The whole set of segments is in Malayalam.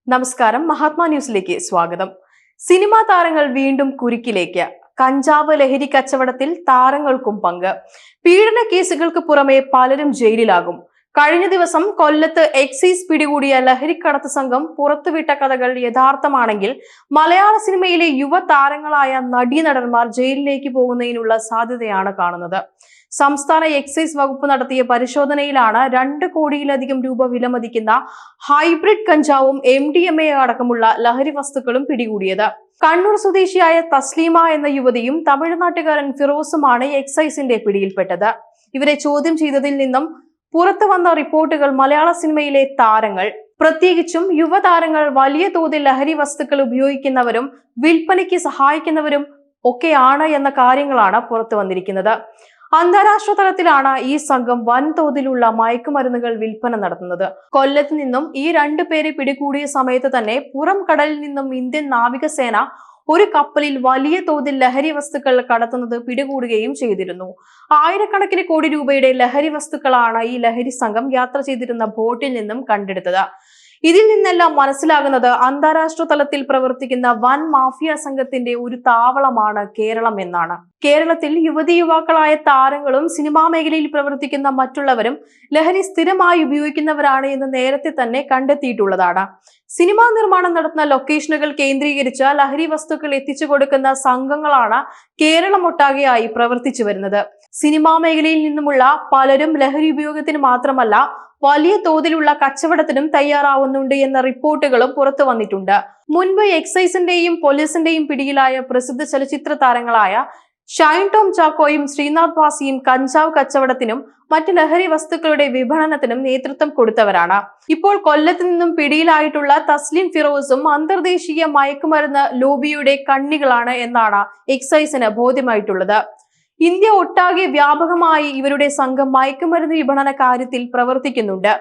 നമസ്കാരം, മഹാത്മാ ന്യൂസിലേക്ക് സ്വാഗതം. സിനിമാ താരങ്ങൾ വീണ്ടും കുരുക്കിലേക്ക്. കഞ്ചാവ് ലഹരി കച്ചവടത്തിൽ താരങ്ങൾക്കും പങ്ക്. പീഡന കേസുകൾക്ക് പുറമെ പലരും ജയിലിലാകും. കഴിഞ്ഞ ദിവസം കൊല്ലത്ത് എക്സൈസ് പിടികൂടിയ ലഹരിക്കടത്ത് സംഘം പുറത്തുവിട്ട കഥകൾ യഥാർത്ഥമാണെങ്കിൽ മലയാള സിനിമയിലെ യുവ താരങ്ങളായ നടീനടന്മാർ ജയിലിലേക്ക് പോകുന്നതിനുള്ള സാധ്യതയാണ് കാണുന്നത്. സംസ്ഥാന എക്സൈസ് വകുപ്പ് നടത്തിയ പരിശോധനയിലാണ് 2 കോടിയിലധികം രൂപ വിലമതിക്കുന്ന ഹൈബ്രിഡ് കഞ്ചാവും MDMA അടക്കമുള്ള ലഹരി വസ്തുക്കളും പിടികൂടിയത്. കണ്ണൂർ സ്വദേശിയായ തസ്ലീമ എന്ന യുവതിയും തമിഴ്നാട്ടുകാരൻ ഫിറോസുമാണ് എക്സൈസിന്റെ പിടിയിൽപ്പെട്ടത്. ഇവരെ ചോദ്യം ചെയ്തതിൽ നിന്നും പുറത്തു വന്ന റിപ്പോർട്ടുകൾ മലയാള സിനിമയിലെ താരങ്ങൾ, പ്രത്യേകിച്ചും യുവതാരങ്ങൾ വലിയ തോതിൽ ലഹരി വസ്തുക്കൾ ഉപയോഗിക്കുന്നവരും വിൽപ്പനയ്ക്ക് സഹായിക്കുന്നവരും ഒക്കെയാണ് എന്ന കാര്യങ്ങളാണ് പുറത്തു വന്നിരിക്കുന്നത്. അന്താരാഷ്ട്ര തലത്തിലാണ് ഈ സംഘം വൻതോതിലുള്ള മയക്കുമരുന്നുകൾ വിൽപ്പന നടത്തുന്നത്. കൊല്ലത്ത് നിന്നും ഈ 2 പേരെ പിടികൂടിയ സമയത്ത് തന്നെ പുറം കടലിൽ നിന്നും ഇന്ത്യൻ നാവികസേന ഒരു കപ്പലിൽ വലിയ തോതിൽ ലഹരി വസ്തുക്കൾ കടത്തുന്നത് പിടികൂടുകയും ചെയ്തിരുന്നു. ആയിരക്കണക്കിന് കോടി രൂപയുടെ ലഹരി വസ്തുക്കളാണ് ഈ ലഹരി സംഘം യാത്ര ചെയ്തിരുന്ന ബോട്ടിൽ നിന്നും കണ്ടെടുത്തത്. ഇതിൽ നിന്നെല്ലാം മനസ്സിലാകുന്നത് അന്താരാഷ്ട്ര തലത്തിൽ പ്രവർത്തിക്കുന്ന വൻ മാഫിയ സംഘത്തിന്റെ ഒരു താവളമാണ് കേരളം എന്നാണ്. കേരളത്തിൽ യുവതിയുവാക്കളായ താരങ്ങളും സിനിമാ മേഖലയിൽ പ്രവർത്തിക്കുന്ന മറ്റുള്ളവരും ലഹരി സ്ഥിരമായി ഉപയോഗിക്കുന്നവരാണ് എന്ന് നേരത്തെ തന്നെ കണ്ടെത്തിയിട്ടുള്ളതാണ്. സിനിമാ നിർമ്മാണം നടത്തുന്ന ലൊക്കേഷനുകൾ കേന്ദ്രീകരിച്ച് ലഹരി വസ്തുക്കൾ എത്തിച്ചു കൊടുക്കുന്ന സംഘങ്ങളാണ് കേരളമൊട്ടാകെയായി പ്രവർത്തിച്ചു വരുന്നത്. സിനിമാ മേഖലയിൽ നിന്നുമുള്ള പലരും ലഹരി ഉപയോഗത്തിന് മാത്രമല്ല വലിയ തോതിലുള്ള കച്ചവടത്തിനും തയ്യാറാവുന്നുണ്ട് എന്ന റിപ്പോർട്ടുകളും പുറത്തു വന്നിട്ടുണ്ട്. മുൻപ് എക്സൈസിന്റെയും പോലീസിന്റെയും പിടിയിലായ പ്രസിദ്ധ ചലച്ചിത്ര താരങ്ങളായ ഷൈൻ ടോം ചാക്കോയും ശ്രീനാഥ് ഭാസിയും കഞ്ചാവ് കച്ചവടത്തിനും മറ്റ് ലഹരി വസ്തുക്കളുടെ വിപണനത്തിനും നേതൃത്വം കൊടുത്തവരാണ്. ഇപ്പോൾ കൊല്ലത്ത് നിന്നും പിടിയിലായിട്ടുള്ള തസ്ലിം ഫിറോസും അന്തർദേശീയ മയക്കുമരുന്ന് ലോബിയുടെ കണ്ണികളാണ് എന്നാണ് എക്സൈസിന് ബോധ്യമായിട്ടുള്ളത്. ഇന്ത്യ ഒട്ടാകെ വ്യാപകമായി ഇവരുടെ സംഘം മയക്കുമരുന്ന് വിപണന കാര്യത്തിൽ പ്രവർത്തിക്കുന്നുണ്ട്.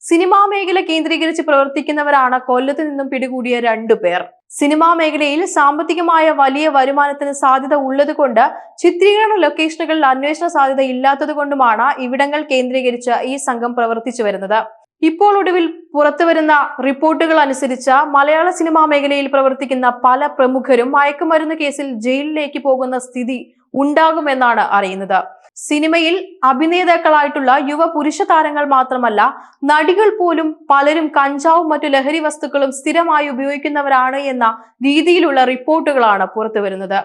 സിനിമാ മേഖല കേന്ദ്രീകരിച്ച് പ്രവർത്തിക്കുന്നവരാണ് കൊല്ലത്ത് നിന്നും പിടികൂടിയ 2 പേർ. സിനിമാ മേഖലയിൽ സാമ്പത്തികമായ വലിയ വരുമാനത്തിന് സാധ്യത ഉള്ളതുകൊണ്ട് ചിത്രീകരണ ലൊക്കേഷനുകളിൽ അന്വേഷണ സാധ്യത ഇല്ലാത്തത് കൊണ്ടുമാണ് ഇവിടങ്ങൾ കേന്ദ്രീകരിച്ച് ഈ സംഘം പ്രവർത്തിച്ചു വരുന്നത്. ഇപ്പോൾ ഒടുവിൽ പുറത്തുവരുന്ന റിപ്പോർട്ടുകൾ അനുസരിച്ച് മലയാള സിനിമാ മേഖലയിൽ പ്രവർത്തിക്കുന്ന പല പ്രമുഖരും മയക്കുമരുന്ന് കേസിൽ ജയിലിലേക്ക് പോകുന്ന സ്ഥിതി ഉണ്ടാകുമെന്നാണ് അറിയുന്നത്. സിനിമയിൽ അഭിനേതാക്കളായിട്ടുള്ള യുവ പുരുഷ താരങ്ങൾ മാത്രമല്ല, നടികൾ പോലും പലരും കഞ്ചാവും മറ്റു ലഹരി വസ്തുക്കളും സ്ഥിരമായി ഉപയോഗിക്കുന്നവരാണ് എന്ന രീതിയിലുള്ള റിപ്പോർട്ടുകളാണ് പുറത്തു വരുന്നത്.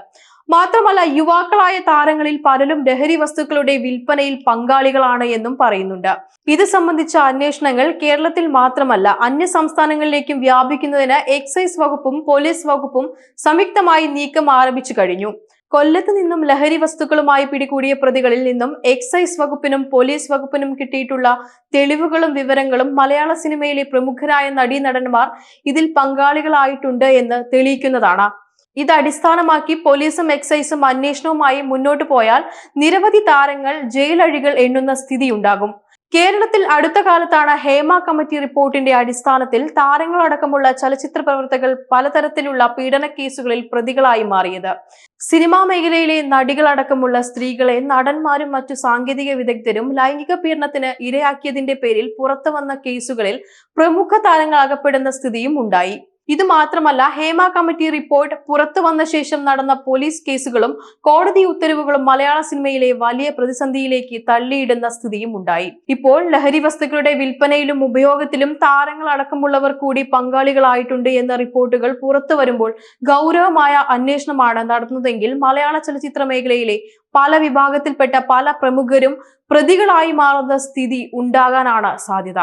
മാത്രമല്ല, യുവാക്കളായ താരങ്ങളിൽ പലരും ലഹരി വസ്തുക്കളുടെ വിൽപ്പനയിൽ പങ്കാളികളാണ് എന്നും പറയുന്നുണ്ട്. ഇത് സംബന്ധിച്ച അന്വേഷണങ്ങൾ കേരളത്തിൽ മാത്രമല്ല അന്യ സംസ്ഥാനങ്ങളിലേക്കും വ്യാപിക്കുന്നതിന് എക്സൈസ് വകുപ്പും പോലീസ് വകുപ്പും സംയുക്തമായി നീക്കം ആരംഭിച്ചു കഴിഞ്ഞു. കൊല്ലത്ത് നിന്നും ലഹരി വസ്തുക്കളുമായി പിടികൂടിയ പ്രതികളിൽ നിന്നും എക്സൈസ് വകുപ്പിനും പോലീസ് വകുപ്പിനും കിട്ടിയിട്ടുള്ള തെളിവുകളും വിവരങ്ങളും മലയാള സിനിമയിലെ പ്രമുഖരായ നടീനടന്മാർ ഇതിൽ പങ്കാളികളായിട്ടുണ്ട് എന്ന് തെളിയിക്കുന്നതാണ്. ഇത് അടിസ്ഥാനമാക്കി പോലീസും എക്സൈസും അന്വേഷണവുമായി മുന്നോട്ടു പോയാൽ നിരവധി താരങ്ങൾ ജയിലഴികൾ എണ്ണുന്ന സ്ഥിതിയുണ്ടാകും. കേരളത്തിൽ അടുത്ത കാലത്താണ് ഹേമ കമ്മിറ്റി റിപ്പോർട്ടിന്റെ അടിസ്ഥാനത്തിൽ താരങ്ങളടക്കമുള്ള ചലച്ചിത്ര പ്രവർത്തകർ പലതരത്തിലുള്ള പീഡന കേസുകളിൽ പ്രതികളായി മാറിയത്. സിനിമാ മേഖലയിലെ നടികളടക്കമുള്ള സ്ത്രീകളെ നടന്മാരും മറ്റു സാങ്കേതിക വിദഗ്ധരും ലൈംഗിക പീഡനത്തിന് ഇരയാക്കിയതിന്റെ പേരിൽ പുറത്തു വന്ന കേസുകളിൽ പ്രമുഖ താരങ്ങൾ അകപ്പെടുന്ന സ്ഥിതിയും ഉണ്ടായി. ഇത് മാത്രമല്ല, ഹേമ കമ്മിറ്റി റിപ്പോർട്ട് പുറത്തു വന്ന ശേഷം നടന്ന പോലീസ് കേസുകളും കോടതി ഉത്തരവുകളും മലയാള സിനിമയിലെ വലിയ പ്രതിസന്ധിയിലേക്ക് തള്ളിയിടുന്ന സ്ഥിതിയും ഉണ്ടായി. ഇപ്പോൾ ലഹരി വസ്തുക്കളുടെ വിൽപ്പനയിലും ഉപയോഗത്തിലും താരങ്ങൾ അടക്കമുള്ളവർ കൂടി പങ്കാളികളായിട്ടുണ്ട് എന്ന റിപ്പോർട്ടുകൾ പുറത്തു വരുമ്പോൾ ഗൗരവമായ അന്വേഷണമാണ് നടത്തുന്നതെങ്കിൽ മലയാള ചലച്ചിത്ര മേഖലയിലെ പല വിഭാഗത്തിൽപ്പെട്ട പല പ്രമുഖരും പ്രതികളായി മാറുന്ന സ്ഥിതി ഉണ്ടാകാനാണ് സാധ്യത.